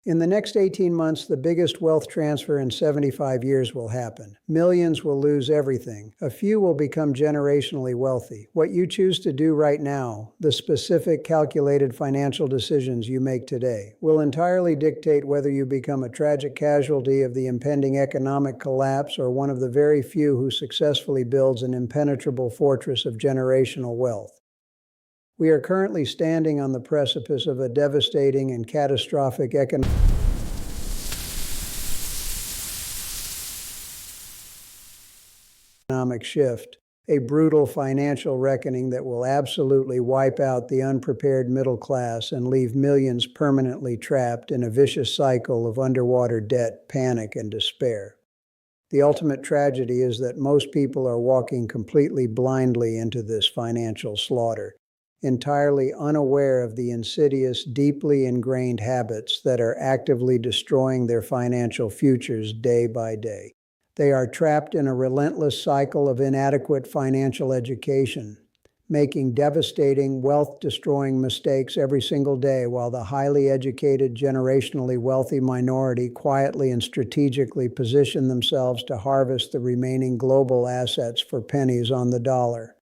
In the next 18 months, the biggest wealth transfer in 75 years will happen. Millions will lose everything. A few will become generationally wealthy. What you choose to do right now, the specific calculated financial decisions you make today, will entirely dictate whether you become a tragic casualty of the impending economic collapse or one of the very few who successfully builds an impenetrable fortress of generational wealth. We are currently standing on the precipice of a devastating and catastrophic economic shift, a brutal financial reckoning that will absolutely wipe out the unprepared middle class and leave millions permanently trapped in a vicious cycle of underwater debt, panic, and despair. The ultimate tragedy is that most people are walking completely blindly into this financial slaughter, entirely unaware of the insidious, deeply ingrained habits that are actively destroying their financial futures day by day. They are trapped in a relentless cycle of inadequate financial education, making devastating, wealth-destroying mistakes every single day, while the highly educated, generationally wealthy minority quietly and strategically position themselves to harvest the remaining global assets for pennies on the dollar.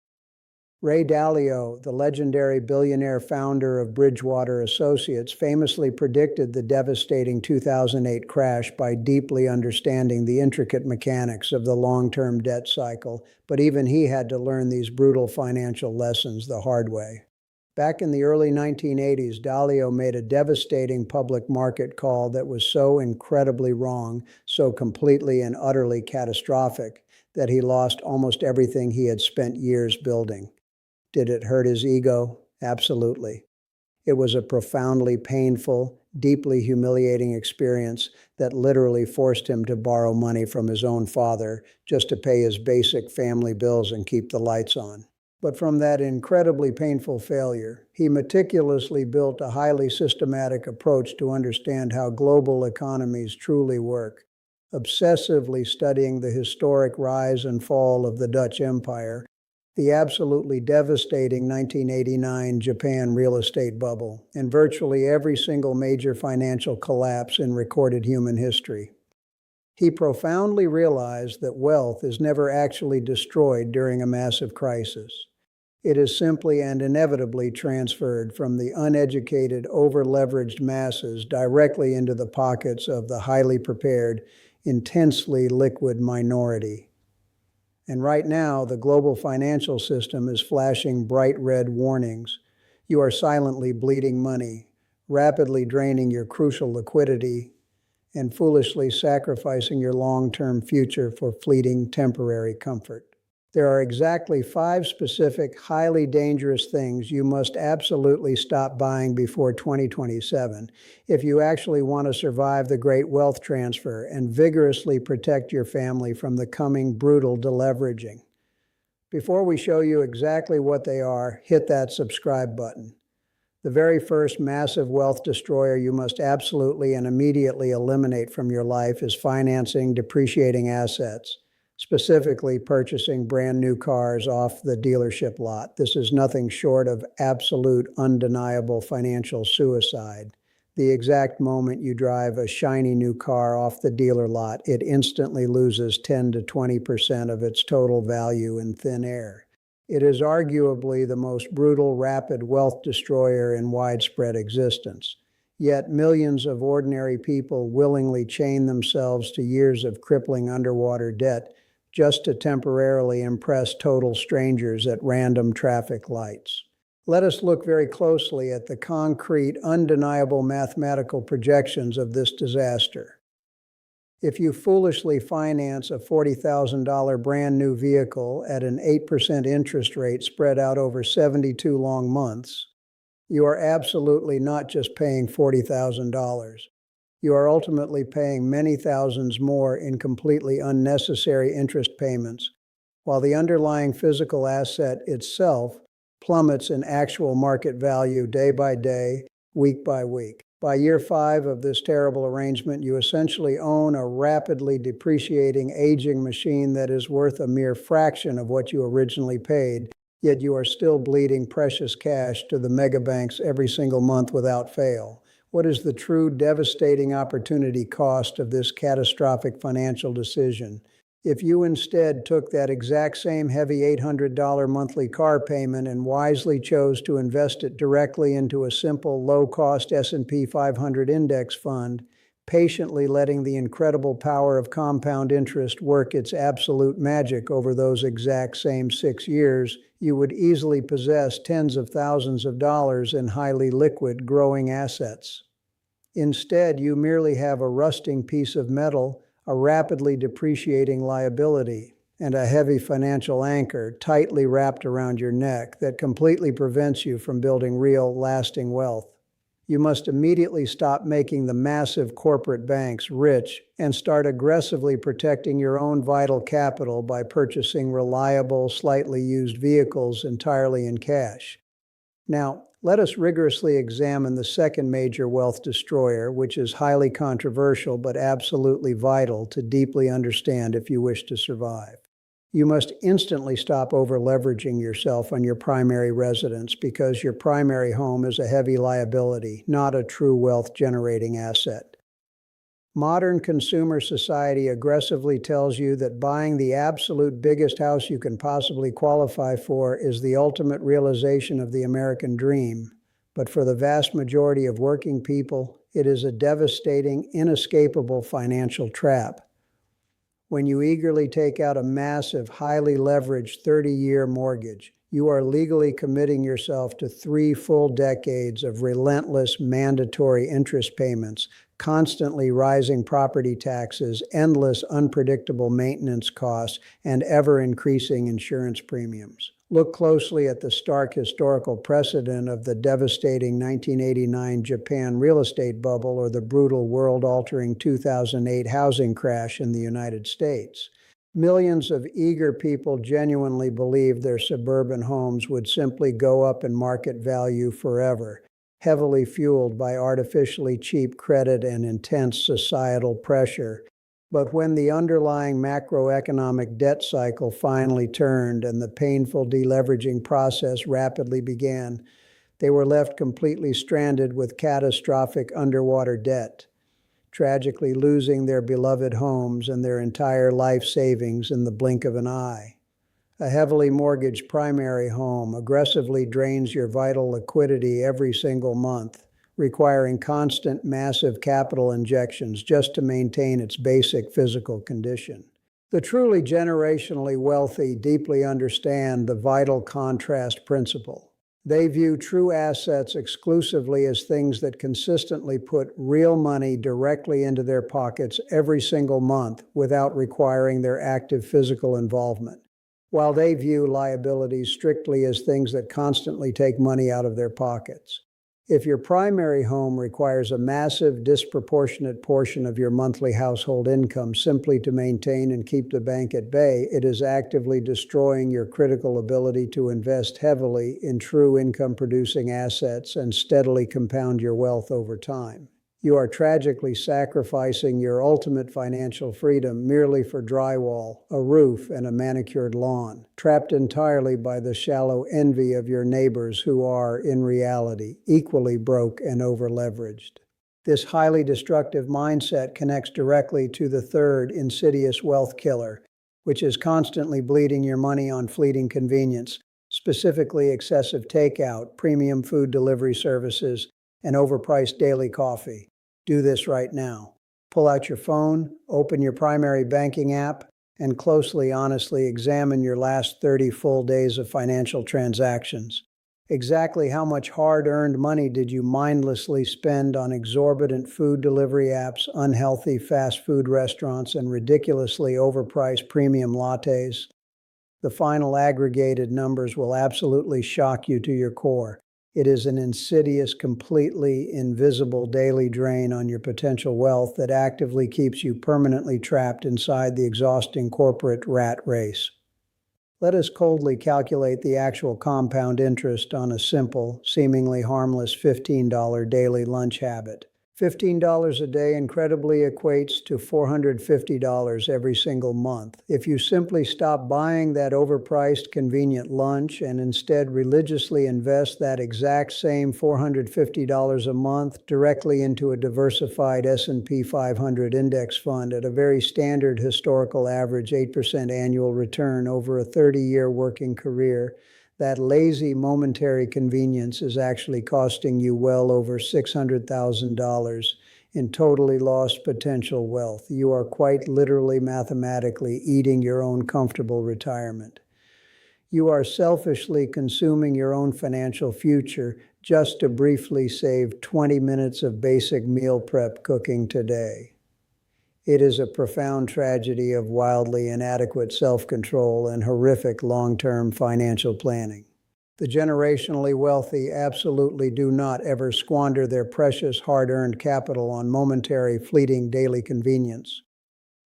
Ray Dalio, the legendary billionaire founder of Bridgewater Associates, famously predicted the devastating 2008 crash by deeply understanding the intricate mechanics of the long-term debt cycle, but even he had to learn these brutal financial lessons the hard way. Back in the early 1980s, Dalio made a devastating public market call that was so incredibly wrong, so completely and utterly catastrophic, that he lost almost everything he had spent years building. Did it hurt his ego? Absolutely. It was a profoundly painful, deeply humiliating experience that literally forced him to borrow money from his own father just to pay his basic family bills and keep the lights on. But from that incredibly painful failure, he meticulously built a highly systematic approach to understand how global economies truly work, obsessively studying the historic rise and fall of the Dutch Empire, the absolutely devastating 1989 Japan real estate bubble, and virtually every single major financial collapse in recorded human history. He profoundly realized that wealth is never actually destroyed during a massive crisis. It is simply and inevitably transferred from the uneducated, over-leveraged masses directly into the pockets of the highly prepared, intensely liquid minority. And right now, the global financial system is flashing bright red warnings. You are silently bleeding money, rapidly draining your crucial liquidity, and foolishly sacrificing your long-term future for fleeting temporary comfort. There are exactly 5 specific, highly dangerous things you must absolutely stop buying before 2027 if you actually want to survive the great wealth transfer and vigorously protect your family from the coming brutal deleveraging. Before we show you exactly what they are, hit that subscribe button. The very first massive wealth destroyer you must absolutely and immediately eliminate from your life is financing depreciating assets. Specifically purchasing brand new cars off the dealership lot. This is nothing short of absolute, undeniable financial suicide. The exact moment you drive a shiny new car off the dealer lot, it instantly loses 10 to 20% of its total value in thin air. It is arguably the most brutal, rapid wealth destroyer in widespread existence. Yet millions of ordinary people willingly chain themselves to years of crippling underwater debt just to temporarily impress total strangers at random traffic lights. Let us look very closely at the concrete, undeniable mathematical projections of this disaster. If you foolishly finance a $40,000 brand new vehicle at an 8% interest rate spread out over 72 long months, you are absolutely not just paying $40,000. You are ultimately paying many thousands more in completely unnecessary interest payments, while the underlying physical asset itself plummets in actual market value day by day, week by week. By year 5 of this terrible arrangement, you essentially own a rapidly depreciating, aging machine that is worth a mere fraction of what you originally paid, yet you are still bleeding precious cash to the mega banks every single month without fail. What is the true devastating opportunity cost of this catastrophic financial decision? If you instead took that exact same heavy $800 monthly car payment and wisely chose to invest it directly into a simple, low-cost S&P 500 index fund, patiently letting the incredible power of compound interest work its absolute magic over those exact same 6 years, you would easily possess tens of thousands of dollars in highly liquid, growing assets. Instead, you merely have a rusting piece of metal, a rapidly depreciating liability, and a heavy financial anchor tightly wrapped around your neck that completely prevents you from building real, lasting wealth. You must immediately stop making the massive corporate banks rich and start aggressively protecting your own vital capital by purchasing reliable, slightly used vehicles entirely in cash. Now, let us rigorously examine the second major wealth destroyer, which is highly controversial but absolutely vital to deeply understand if you wish to survive. You must instantly stop over-leveraging yourself on your primary residence because your primary home is a heavy liability, not a true wealth-generating asset. Modern consumer society aggressively tells you that buying the absolute biggest house you can possibly qualify for is the ultimate realization of the American dream. But for the vast majority of working people, it is a devastating, inescapable financial trap. When you eagerly take out a massive, highly leveraged 30-year mortgage, you are legally committing yourself to 3 full decades of relentless, mandatory interest payments, constantly rising property taxes, endless, unpredictable maintenance costs, and ever-increasing insurance premiums. Look closely at the stark historical precedent of the devastating 1989 Japan real estate bubble or the brutal, world-altering 2008 housing crash in the United States. Millions of eager people genuinely believed their suburban homes would simply go up in market value forever, heavily fueled by artificially cheap credit and intense societal pressure. But when the underlying macroeconomic debt cycle finally turned and the painful deleveraging process rapidly began, they were left completely stranded with catastrophic underwater debt, tragically losing their beloved homes and their entire life savings in the blink of an eye. A heavily mortgaged primary home aggressively drains your vital liquidity every single month, requiring constant, massive capital injections just to maintain its basic physical condition. The truly generationally wealthy deeply understand the vital contrast principle. They view true assets exclusively as things that consistently put real money directly into their pockets every single month without requiring their active physical involvement, while they view liabilities strictly as things that constantly take money out of their pockets. If your primary home requires a massive, disproportionate portion of your monthly household income simply to maintain and keep the bank at bay, it is actively destroying your critical ability to invest heavily in true income-producing assets and steadily compound your wealth over time. You are tragically sacrificing your ultimate financial freedom merely for drywall, a roof, and a manicured lawn, trapped entirely by the shallow envy of your neighbors who are, in reality, equally broke and over-leveraged. This highly destructive mindset connects directly to the third insidious wealth killer, which is constantly bleeding your money on fleeting convenience, specifically excessive takeout, premium food delivery services, and overpriced daily coffee. Do this right now. Pull out your phone, open your primary banking app, and closely, honestly examine your last 30 full days of financial transactions. Exactly how much hard-earned money did you mindlessly spend on exorbitant food delivery apps, unhealthy fast food restaurants, and ridiculously overpriced premium lattes? The final aggregated numbers will absolutely shock you to your core. It is an insidious, completely invisible daily drain on your potential wealth that actively keeps you permanently trapped inside the exhausting corporate rat race. Let us coldly calculate the actual compound interest on a simple, seemingly harmless $15 daily lunch habit. $15 a day incredibly equates to $450 every single month. If you simply stop buying that overpriced convenient lunch and instead religiously invest that exact same $450 a month directly into a diversified S&P 500 index fund at a very standard historical average 8% annual return over a 30-year working career, that lazy momentary convenience is actually costing you well over $600,000 in totally lost potential wealth. You are quite literally mathematically eating your own comfortable retirement. You are selfishly consuming your own financial future just to briefly save 20 minutes of basic meal prep cooking today. It is a profound tragedy of wildly inadequate self-control and horrific long-term financial planning. The generationally wealthy absolutely do not ever squander their precious hard-earned capital on momentary, fleeting daily convenience.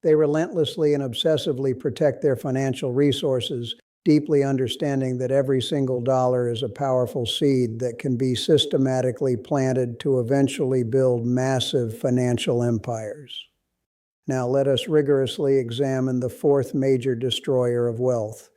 They relentlessly and obsessively protect their financial resources, deeply understanding that every single dollar is a powerful seed that can be systematically planted to eventually build massive financial empires. Now let us rigorously examine the fourth major destroyer of wealth,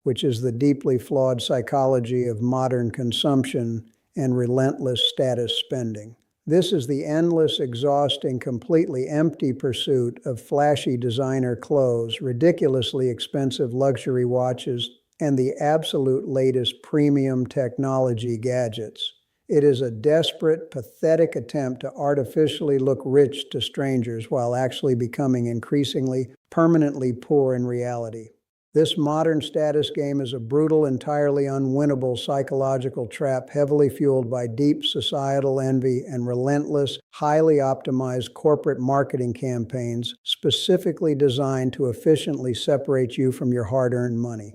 which is the deeply flawed psychology of modern consumption and relentless status spending. This is the endless, exhausting, completely empty pursuit of flashy designer clothes, ridiculously expensive luxury watches, and the absolute latest premium technology gadgets. It is a desperate, pathetic attempt to artificially look rich to strangers while actually becoming increasingly, permanently poor in reality. This modern status game is a brutal, entirely unwinnable psychological trap heavily fueled by deep societal envy and relentless, highly optimized corporate marketing campaigns specifically designed to efficiently separate you from your hard-earned money.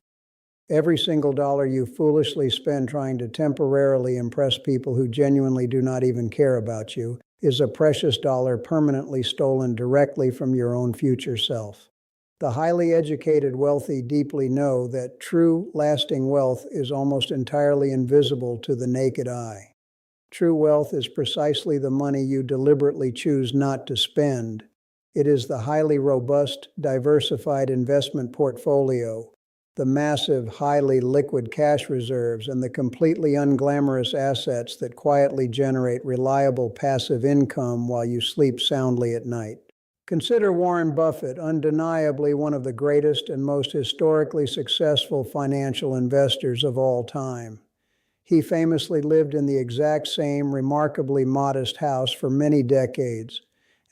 Every single dollar you foolishly spend trying to temporarily impress people who genuinely do not even care about you is a precious dollar permanently stolen directly from your own future self. The highly educated wealthy deeply know that true, lasting wealth is almost entirely invisible to the naked eye. True wealth is precisely the money you deliberately choose not to spend. It is the highly robust, diversified investment portfolio, the massive, highly liquid cash reserves, and the completely unglamorous assets that quietly generate reliable passive income while you sleep soundly at night. Consider Warren Buffett, undeniably one of the greatest and most historically successful financial investors of all time. He famously lived in the exact same remarkably modest house for many decades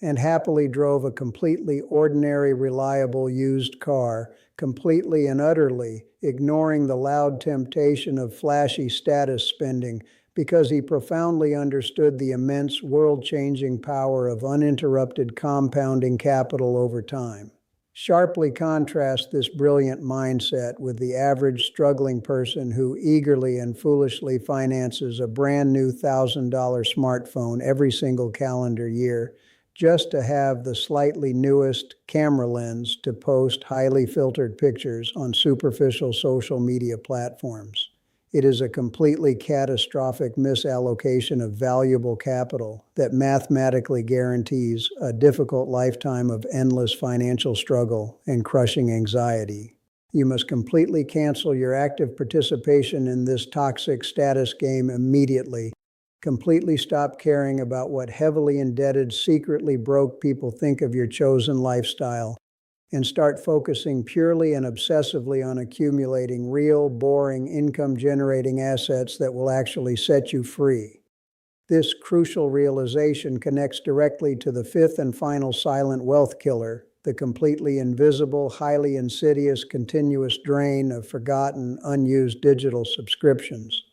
and happily drove a completely ordinary, reliable used car, completely and utterly ignoring the loud temptation of flashy status spending because he profoundly understood the immense world-changing power of uninterrupted compounding capital over time. Sharply contrast this brilliant mindset with the average struggling person who eagerly and foolishly finances a brand new $1,000 smartphone every single calendar year just to have the slightly newest camera lens to post highly filtered pictures on superficial social media platforms. It is a completely catastrophic misallocation of valuable capital that mathematically guarantees a difficult lifetime of endless financial struggle and crushing anxiety. You must completely cancel your active participation in this toxic status game immediately. Completely stop caring about what heavily indebted, secretly broke people think of your chosen lifestyle, and start focusing purely and obsessively on accumulating real, boring, income-generating assets that will actually set you free. This crucial realization connects directly to the fifth and final silent wealth killer, the completely invisible, highly insidious, continuous drain of forgotten, unused digital subscriptions.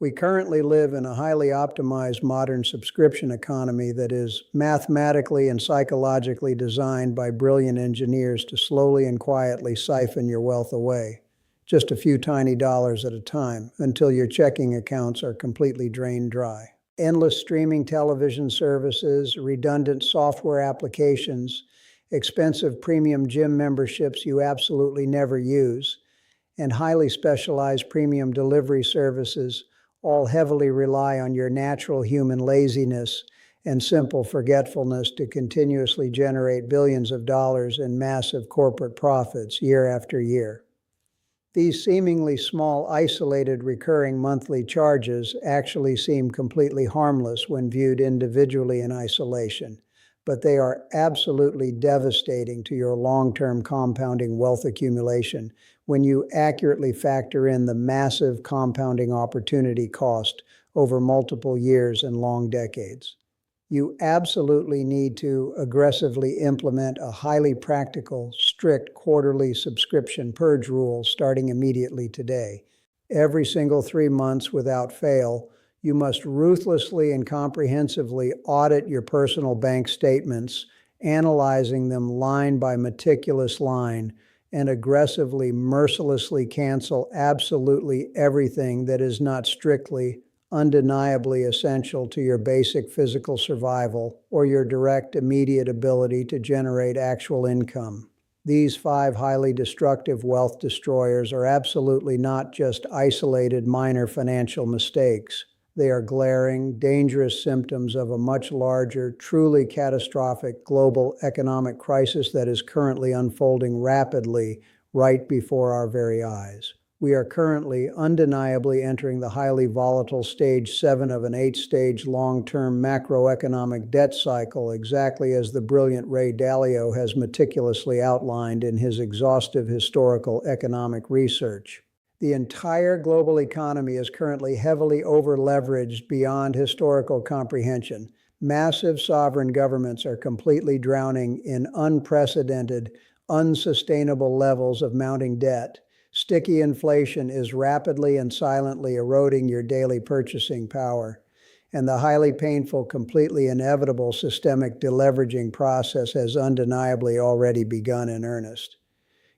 We currently live in a highly optimized modern subscription economy that is mathematically and psychologically designed by brilliant engineers to slowly and quietly siphon your wealth away, just a few tiny dollars at a time, until your checking accounts are completely drained dry. Endless streaming television services, redundant software applications, expensive premium gym memberships you absolutely never use, and highly specialized premium delivery services all heavily rely on your natural human laziness and simple forgetfulness to continuously generate billions of dollars in massive corporate profits year after year. These seemingly small, isolated, recurring monthly charges actually seem completely harmless when viewed individually in isolation, but they are absolutely devastating to your long-term compounding wealth accumulation when you accurately factor in the massive compounding opportunity cost over multiple years and long decades. You absolutely need to aggressively implement a highly practical, strict quarterly subscription purge rule starting immediately today. Every single 3 months without fail, you must ruthlessly and comprehensively audit your personal bank statements, analyzing them line by meticulous line, and aggressively, mercilessly cancel absolutely everything that is not strictly, undeniably essential to your basic physical survival or your direct, immediate ability to generate actual income. These 5 highly destructive wealth destroyers are absolutely not just isolated minor financial mistakes. They are glaring, dangerous symptoms of a much larger, truly catastrophic global economic crisis that is currently unfolding rapidly right before our very eyes. We are currently undeniably entering the highly volatile stage 7 of an 8-stage long-term macroeconomic debt cycle, exactly as the brilliant Ray Dalio has meticulously outlined in his exhaustive historical economic research. The entire global economy is currently heavily over-leveraged beyond historical comprehension. Massive sovereign governments are completely drowning in unprecedented, unsustainable levels of mounting debt. Sticky inflation is rapidly and silently eroding your daily purchasing power, and the highly painful, completely inevitable systemic deleveraging process has undeniably already begun in earnest.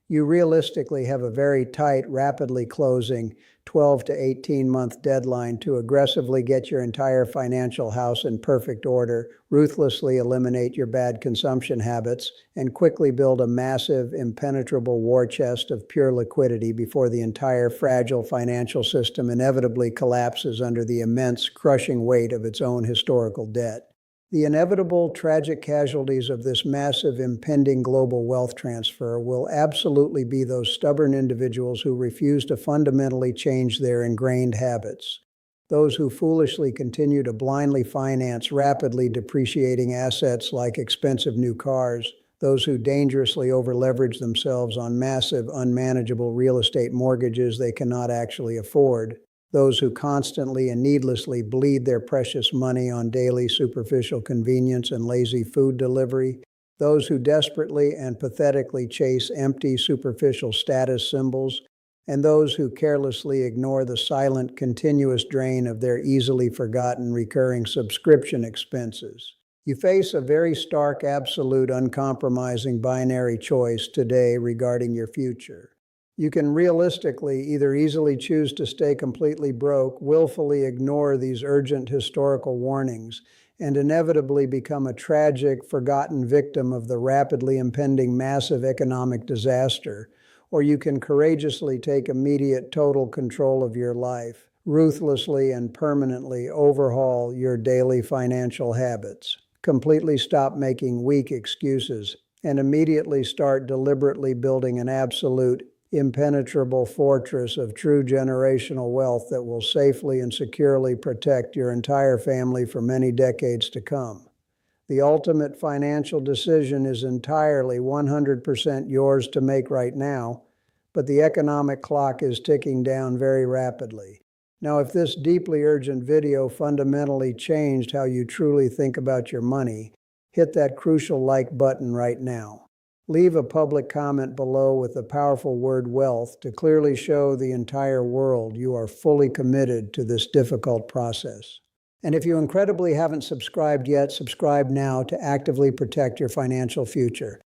You realistically have a very tight, rapidly closing 12 to 18-month deadline to aggressively get your entire financial house in perfect order, ruthlessly eliminate your bad consumption habits, and quickly build a massive, impenetrable war chest of pure liquidity before the entire fragile financial system inevitably collapses under the immense, crushing weight of its own historical debt. The inevitable tragic casualties of this massive impending global wealth transfer will absolutely be those stubborn individuals who refuse to fundamentally change their ingrained habits, those who foolishly continue to blindly finance rapidly depreciating assets like expensive new cars, those who dangerously over-leverage themselves on massive, unmanageable real estate mortgages they cannot actually afford, those who constantly and needlessly bleed their precious money on daily superficial convenience and lazy food delivery, those who desperately and pathetically chase empty superficial status symbols, and those who carelessly ignore the silent, continuous drain of their easily forgotten recurring subscription expenses. You face a very stark, absolute, uncompromising binary choice today regarding your future. You can realistically either easily choose to stay completely broke, willfully ignore these urgent historical warnings, and inevitably become a tragic, forgotten victim of the rapidly impending massive economic disaster, or you can courageously take immediate total control of your life, ruthlessly and permanently overhaul your daily financial habits, completely stop making weak excuses, and immediately start deliberately building an absolute, impenetrable fortress of true generational wealth that will safely and securely protect your entire family for many decades to come. The ultimate financial decision is entirely 100% yours to make right now, but the economic clock is ticking down very rapidly. Now, if this deeply urgent video fundamentally changed how you truly think about your money, hit that crucial like button right now. Leave a public comment below with the powerful word wealth to clearly show the entire world you are fully committed to this difficult process. And if you incredibly haven't subscribed yet, subscribe now to actively protect your financial future.